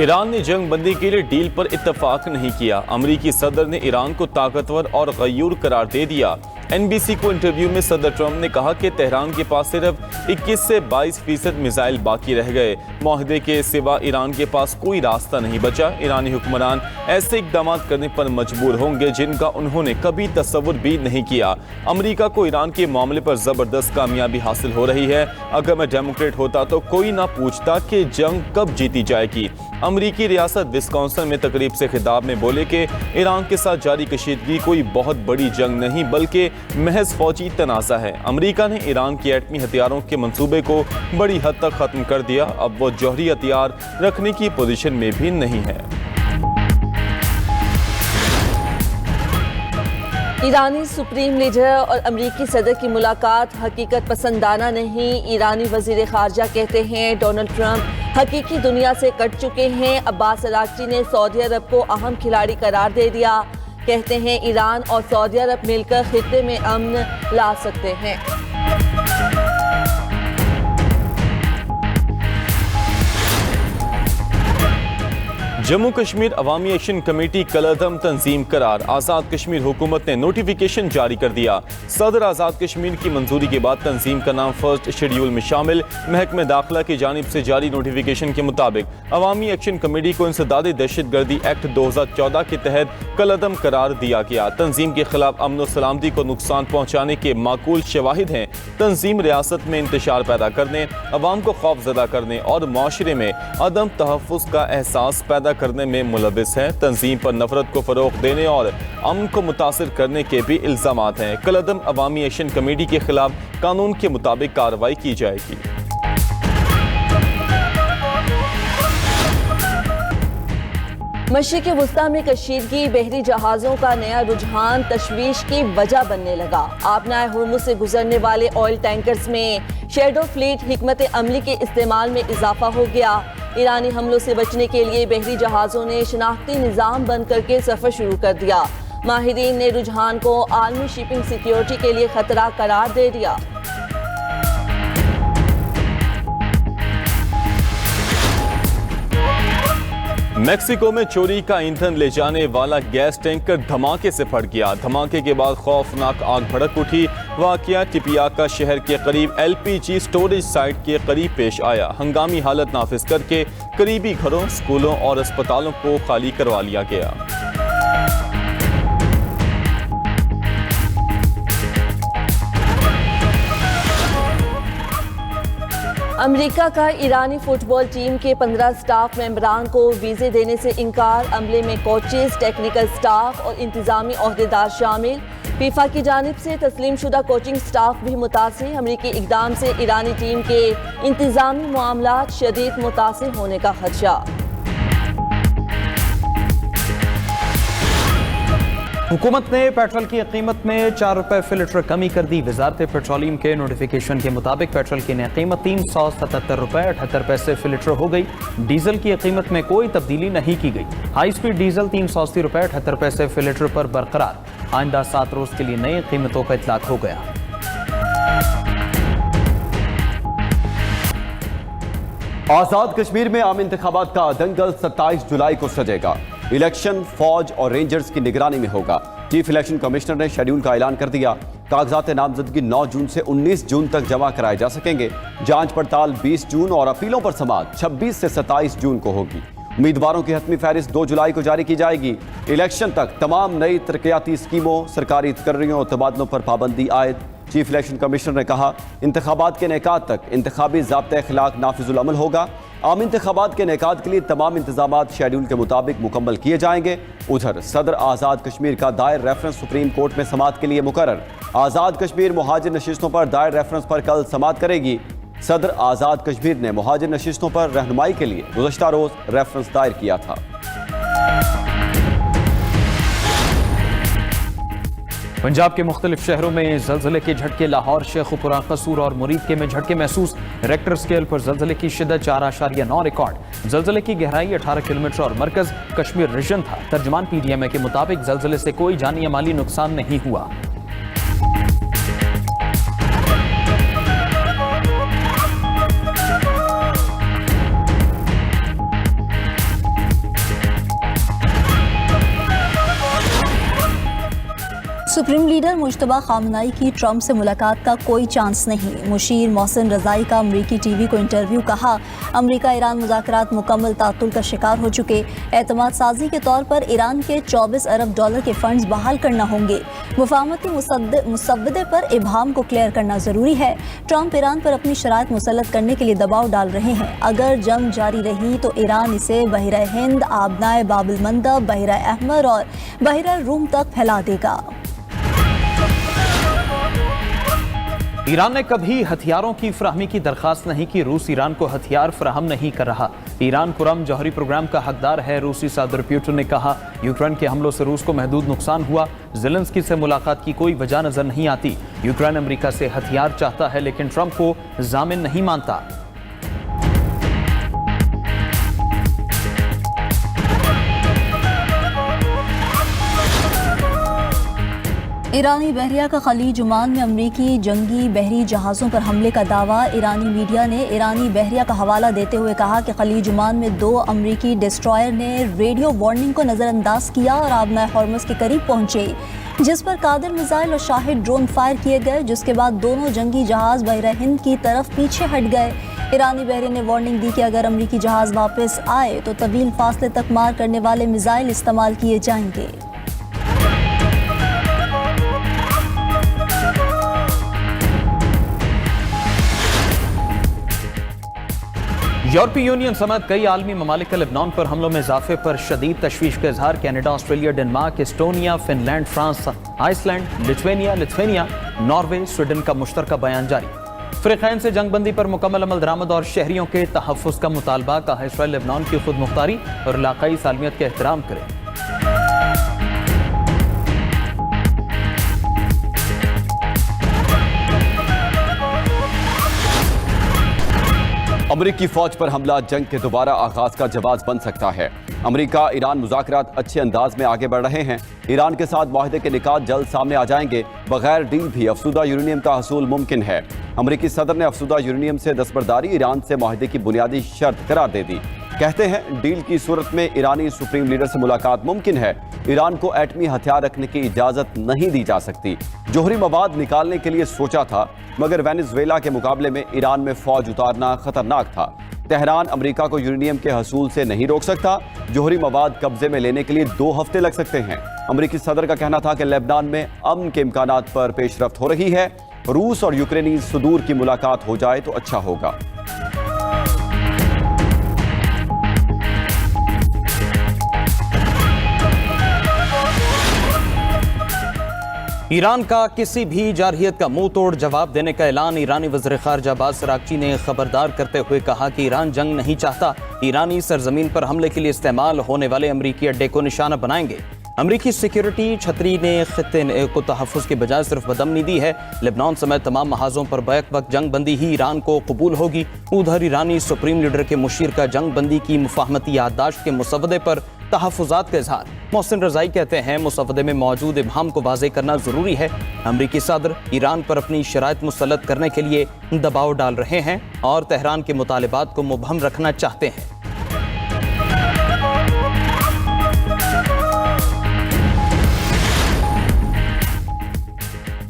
Iran ने जंग बंदी के लिए डील पर इत्तफाक नहीं किया। अमरीकी सदर ने ईरान को ताकतवर और गयूर करार दे दिया। एनबीसी को इंटरव्यू में सदर ट्रंप ने कहा कि तेहरान के पास सिर्फ 21 से 22% मिसाइल बाकी रह गए। मुआहदे के सिवा ईरान के पास कोई रास्ता नहीं बचा। ईरानी हुक्मरान ऐसे इकदाम करने पर मजबूर होंगे जिनका उन्होंने कभी तस्वुर भी नहीं किया। अमरीका को ईरान के मामले पर जबरदस्त कामयाबी हासिल हो रही है। अगर मैं डेमोक्रेट होता तो कोई ना पूछता कि जंग कब जीती जाएगी। अमरीकी रियासत विस्कॉन्सिन में तकरीब से खिताब में बोले कि ईरान के साथ जारी कशीदगी कोई बहुत बड़ी जंग नहीं बल्कि महज फौजी तनाज़ा है। अमरीका ने ईरान के एटमी हथियारों के मंसूबे को बड़ी हद तक ख़त्म कर दिया। अब वो जौहरी हथियार रखने की पोजीशन में भी नहीं है। ईरानी सुप्रीम लीडर और अमरीकी सदर की मुलाकात हकीकत पसंदाना नहीं। ईरानी वजीर खारजा कहते हैं डोनाल्ड ट्रंप हकीकी दुनिया से कट चुके हैं। अब्बास अरागची ने सऊदी अरब को अहम खिलाड़ी करार दे दिया। कहते हैं ईरान और सऊदी अरब मिलकर खित्ते में अमन ला सकते हैं। जम्मू कश्मीर अवामी एक्शन कमेटी कलअदम तंजीम करार। आज़ाद कश्मीर हुकूमत ने नोटिफिकेशन जारी कर दिया। सदर आज़ाद कश्मीर की मंजूरी के बाद तंजीम का नाम फर्स्ट शेड्यूल में शामिल। महकमे दाखिला की जानिब से जारी नोटिफिकेशन के मुताबिक अवामी एक्शन कमेटी को इंसदादी दहशतगर्दी एक्ट 2014 के तहत कलअदम करार दिया गया। तंजीम के खिलाफ अमन और सलामती को नुकसान पहुँचाने के माकूल शवाहिद हैं। तंजीम रियासत में इंतशार पैदा करने, अवाम को खौफजदा करने और माशरे में अदम तहफ़्फ़ुज़ का एहसास पैदा करने में मुलविस है। तंजीम पर नफरत को फरोग देने और अमन को मुतासिर करने के भी इल्जामात हैं। कलअदम अवामी एक्शन कमेटी के खिलाफ कानून के मुताबिक कार्रवाई की जाएगी। मशरिक़ वुस्ता में कशीदगी बहरी जहाज़ों का नया रुझान तशवीश की वजह बनने लगा। आबनाए हुर्मुज़ से गुजरने वाले ऑयल टैंकर्स में शैडो फ्लीट हिकमत अमली के इस्तेमाल में इजाफा हो गया। ईरानी हमलों से बचने के लिए बहरी जहाज़ों ने शनाख्ती निज़ाम बंद करके सफ़र शुरू कर दिया। माहिरीन ने रुझान को आलमी शिपिंग सिक्योरिटी के लिए खतरा करार दे दिया। मेक्सिको में चोरी का ईंधन ले जाने वाला गैस टैंकर धमाके से फट गया। धमाके के बाद खौफनाक आग भड़क उठी। वाकया टिपियाका शहर के करीब एलपीजी स्टोरेज साइट के करीब पेश आया। हंगामी हालत नाफिज करके करीबी घरों, स्कूलों और अस्पतालों को खाली करवा लिया गया। अमेरिका का ईरानी फुटबॉल टीम के 15 स्टाफ मेंबरान को वीज़े देने से इनकार। अमले में कोचेस, टेक्निकल स्टाफ और इंतजामी ओहदेदार शामिल। फीफा की जानिब से तस्लीम शुदा कोचिंग स्टाफ भी मुतासिर। अमरीकी इकदाम से ईरानी टीम के इंतजामी मामलात शदीद मुतासिर होने का खदशा। हुकूमत ने पेट्रोल की कीमत में 4 रुपए फी लीटर कमी कर दी। वजारत पेट्रोलियम के नोटिफिकेशन के मुताबिक पेट्रोल की नई कीमत 377 रुपए 78 पैसे फी लीटर हो गई। डीजल की कीमत में कोई तब्दीली नहीं की गई। हाई स्पीड डीजल 380 रुपए 78 पैसे फी लीटर पर बरकरार। आइंदा 7 रोज के लिए नई कीमतों का इतलाक हो गया। आजाद कश्मीर में आम इंतखाबात का दंगल 27 जुलाई को सजेगा। इलेक्शन फौज और रेंजर्स की निगरानी में होगा। चीफ इलेक्शन कमिश्नर ने शेड्यूल का ऐलान कर दिया। कागजात नामजदगी 9 जून से 19 जून तक जमा कराए जा सकेंगे। जांच पड़ताल 20 जून और अपीलों पर समाअत 26 से 27 जून को होगी। उम्मीदवारों की हतमी फहरिस्त 2 जुलाई को जारी की जाएगी। इलेक्शन तक तमाम नई तरक्याती स्कीमों, सरकारी तकर्रियों और तबादलों पर पाबंदी आयद। चीफ इलेक्शन कमिश्नर ने कहा इंतखाबात के नेकात तक इंतखाबी ज़ाब्ते अखलाक नाफिजुल अमल होगा। आम इंतखाबात के नेकात के लिए तमाम इंतजामात शेड्यूल के मुताबिक मुकम्मल किए जाएंगे। उधर सदर आज़ाद कश्मीर का दायर रेफरेंस सुप्रीम कोर्ट में समाअत के लिए मुकर्रर। आज़ाद कश्मीर मुहाजिर नशिस्तों पर दायर रेफरेंस पर कल समाअत करेगी। सदर आज़ाद कश्मीर ने मुहाजिर नशिस्तों पर रहनुमाई के लिए गुज़श्ता रोज़ रेफरेंस दायर किया था। पंजाब के मुख्तलिफ शहरों में जलजले के झटके। लाहौर, शेखुपुरा, कसूर और मुरीदके में झटके महसूस। रेक्टर स्केल पर जलजले की शिद्दत 4.9 रिकॉर्ड। जलजले की गहराई 18 किलोमीटर और मरकज कश्मीर रीजन था। तर्जमान PDMA के मुताबिक जलजले से कोई जानी या माली नुकसान नहीं हुआ। लीडर मुश्तबा खामनाई की ट्रंप से मुलाकात का कोई चांस नहीं। मुशीर मोहसिन रज़ाई का अमरीकी टीवी को इंटरव्यू। कहा, अमरीका ईरान मुज़ाकरात मुकम्मल तातुल का शिकार हो चुके। एतमाद साजी के तौर पर ईरान के 24 अरब डॉलर के फंड्स बहाल करना होंगे। मुफाहमती मुसव्वदे पर इबहाम को क्लियर करना ज़रूरी है। ट्रंप ईरान पर अपनी शराइत मुसल्लत करने के लिए दबाव डाल रहे हैं। अगर जंग जारी रही तो ईरान इसे बहरा हिंद, आबनाए बाबुल मंदब, बहरा अहमर और बहरा रूम तक फैला देगा। ईरान ने कभी हथियारों की फराहमी की दरखास्त नहीं की। रूस ईरान को हथियार फराहम नहीं कर रहा। ईरान पुरम जौहरी प्रोग्राम का हकदार है। रूसी सदर पुतिन ने कहा, यूक्रेन के हमलों से रूस को महदूद नुकसान हुआ। ज़ेलेंस्की से मुलाकात की कोई वजह नजर नहीं आती। यूक्रेन अमेरिका से हथियार चाहता है लेकिन ट्रंप को जामिन नहीं मानता। ईरानी बहरिया का खलीज ओमान में अमरीकी जंगी बहरी जहाज़ों पर हमले का दावा। ईरानी मीडिया ने ईरानी बहरिया का हवाला देते हुए कहा कि खलीज ओमान में 2 अमरीकी डिस्ट्रॉयर ने रेडियो वार्निंग को नज़रअंदाज किया और आबना हॉर्मस के करीब पहुंचे, जिस पर कादिर मिसाइल और शाहिद ड्रोन फायर किए गए, जिसके बाद दोनों जंगी जहाज़ बहरा हिंद की तरफ पीछे हट गए। ईरानी बहरिया ने वार्निंग दी कि अगर अमरीकी जहाज़ वापस आए तो तवील फासले तक मार करने वाले मिसाइल इस्तेमाल किए जाएंगे। यूरोपीय यूनियन समेत कई आलमी ममालिक का लेबनान पर हमलों में इजाफे पर शदीद तशवीश का इजहार। Canada, Australia, Denmark, Estonia, Finland, France, Iceland, Lithuania, Norway, Sweden का मुश्तरका बयान जारी। फ़रीक़ैन से जंगबंदी पर मुकम्मल अमल दरामद और शहरियों के तहफ़्फ़ुज़ का मुतालबा। कहा, इसराइल लेबनान की खुद मुख्तारी और इलाक़ाई सालमियत का एहतराम करे। अमरीकी फौज पर हमला जंग के दोबारा आगाज का जवाब बन सकता है। अमरीका ईरान मुज़ाकरात अच्छे अंदाज में आगे बढ़ रहे हैं। ईरान के साथ माहदे के निकात जल्द सामने आ जाएंगे। बगैर डील भी अफसुदा यूरेनियम का हसूल मुमकिन है। अमरीकी सदर ने अफसुदा यूरेनियम से दस्तबरदारी ईरान से माहदे की बुनियादी शर्त करार दे दी। कहते हैं, डील की सूरत में ईरानी सुप्रीम लीडर से मुलाकात मुमकिन है। ईरान को एटमी हथियार रखने की इजाज़त नहीं दी जा सकती। जोहरी मवाद निकालने के लिए सोचा था, मगर वेनेजुएला के मुकाबले में ईरान में फौज उतारना खतरनाक था। तेहरान अमेरिका को यूरेनियम के हसूल से नहीं रोक सकता। जोहरी मवाद कब्जे में लेने के लिए 2 हफ्ते लग सकते हैं। अमरीकी सदर का कहना था कि लेबनान में अमन के इम्कानात पर पेशरफ्त हो रही है। रूस और यूक्रेनी सुदूर की मुलाकात हो जाए तो अच्छा होगा। ईरान का किसी भी जारहियत का मुंह तोड़ जवाब देने का ऐलान। ईरानी वज़ीर ख़ारजा अब्बास अराग़ची ने खबरदार करते हुए कहा कि ईरान जंग नहीं चाहता। ईरानी सरजमीन पर हमले के लिए इस्तेमाल होने वाले अमरीकी अड्डे को निशाना बनाएंगे। अमरीकी सिक्योरिटी छतरी ने खित्ते को तहफ़्फ़ुज़ के बजाय सिर्फ बदमनी दी है। लेबनान समेत तमाम महाजों पर बैक वक्त जंग बंदी ही ईरान को कबूल होगी। उधर ईरानी सुप्रीम लीडर के मुशीर का जंग बंदी की मुफाहमती याददाश्त के मुसव्वदे पर तहफ़्फ़ुज़ात का इजहार। मोहसिन रज़ाई कहते हैं, मुसव्वदे में मौजूद इबहाम को वाज़े करना ज़रूरी है। अमरीकी सदर ईरान पर अपनी शराइत मुसल्लत करने के लिए दबाव डाल रहे हैं और तेहरान के मुतालिबात को मुबहम रखना चाहते हैं।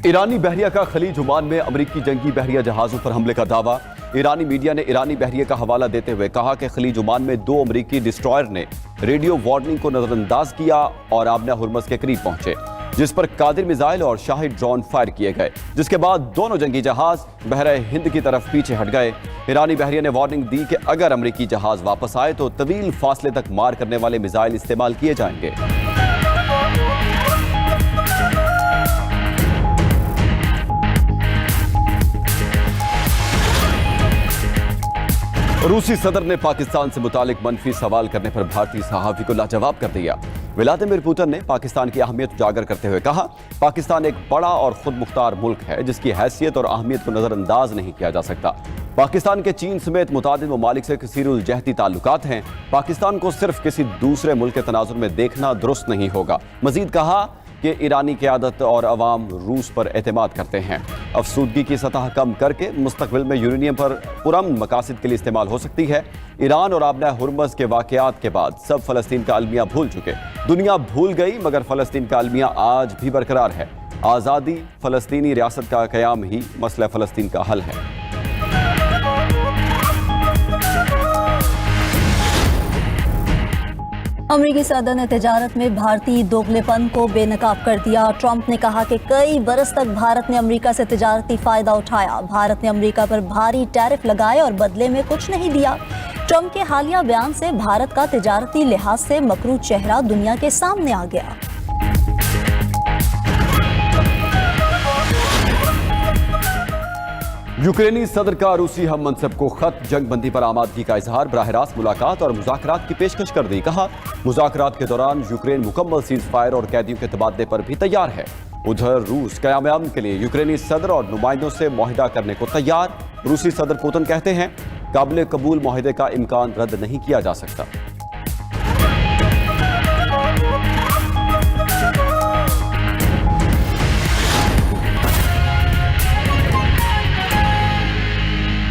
ईरानी बहरिया का खलीज ओमान में अमरीकी जंगी बहरिया जहाज़ों पर हमले का दावा। ईरानी मीडिया ने ईरानी बहरिया का हवाला देते हुए कहा कि खलीज ओमान में 2 अमरीकी डिस्ट्रॉयर ने रेडियो वार्निंग को नजरअंदाज किया और आबना हुर्मस के करीब पहुंचे, जिस पर कादिर मिसाइल और शाहिद ड्रोन फायर किए गए, जिसके बाद दोनों जंगी जहाज बहरा हिंद की तरफ पीछे हट गए। ईरानी बहरिया ने वार्निंग दी कि अगर अमरीकी जहाज वापस आए तो तवील फासले तक मार करने वाले मिसाइल इस्तेमाल किए जाएंगे। रूसी सदर ने पाकिस्तान से मुतालिक मनफी सवाल करने पर भारतीय सहाफ़ी को लाजवाब कर दिया। व्लादिमीर पुतिन ने पाकिस्तान की अहमियत उजागर करते हुए कहा, पाकिस्तान एक बड़ा और खुद मुख्तार मुल्क है जिसकी हैसियत और अहमियत को नज़रअंदाज नहीं किया जा सकता। पाकिस्तान के चीन समेत मुतादिद ममालिक से कसीरुल जहती ताल्लुकात हैं। पाकिस्तान को सिर्फ किसी दूसरे मुल्क के तनाजुर में देखना दुरुस्त नहीं होगा। मजीद कहा कि ईरानी क़यादत और अवाम रूस पर एतमाद करते हैं। अफसूदगी की सतह कम करके मुस्तकबिल में यूरेनियम पर पुरअमन मकासद के लिए इस्तेमाल हो सकती है। ईरान और आबना हुर्मस के वाक़यात के बाद सब फ़लस्तीन का अलमिया भूल चुके। दुनिया भूल गई मगर फ़लस्तीन का अलमिया आज भी बरकरार है। आज़ादी फ़लस्तीनी रियासत का क़याम ही मसला फ़लस्तीन का हल है। अमेरिकी सदर ने तिजारत में भारतीय दोगलेपन को बेनकाब कर दिया। ट्रंप ने कहा कि कई बरस तक भारत ने अमेरिका से तिजारती फायदा उठाया। भारत ने अमेरिका पर भारी टैरिफ लगाए और बदले में कुछ नहीं दिया। ट्रंप के हालिया बयान से भारत का तिजारती लिहाज से मकरू चेहरा दुनिया के सामने आ गया। यूक्रेनी सदर का रूसी हम मनसब को खत, जंग बंदी पर आमादगी का इजहार, बराह रास्त मुलाकात और मुज़ाकरात की पेशकश कर दी। कहा मुज़ाकरात के दौरान यूक्रेन मुकम्मल सीज फायर और कैदियों के तबादले पर भी तैयार है। उधर रूस क़याम अमन के लिए यूक्रेनी सदर और नुमाइंदों से मुआहिदा करने को तैयार। रूसी सदर पुतिन कहते हैं काबिल कबूल मुआहिदे का इम्कान रद्द नहीं किया जा सकता।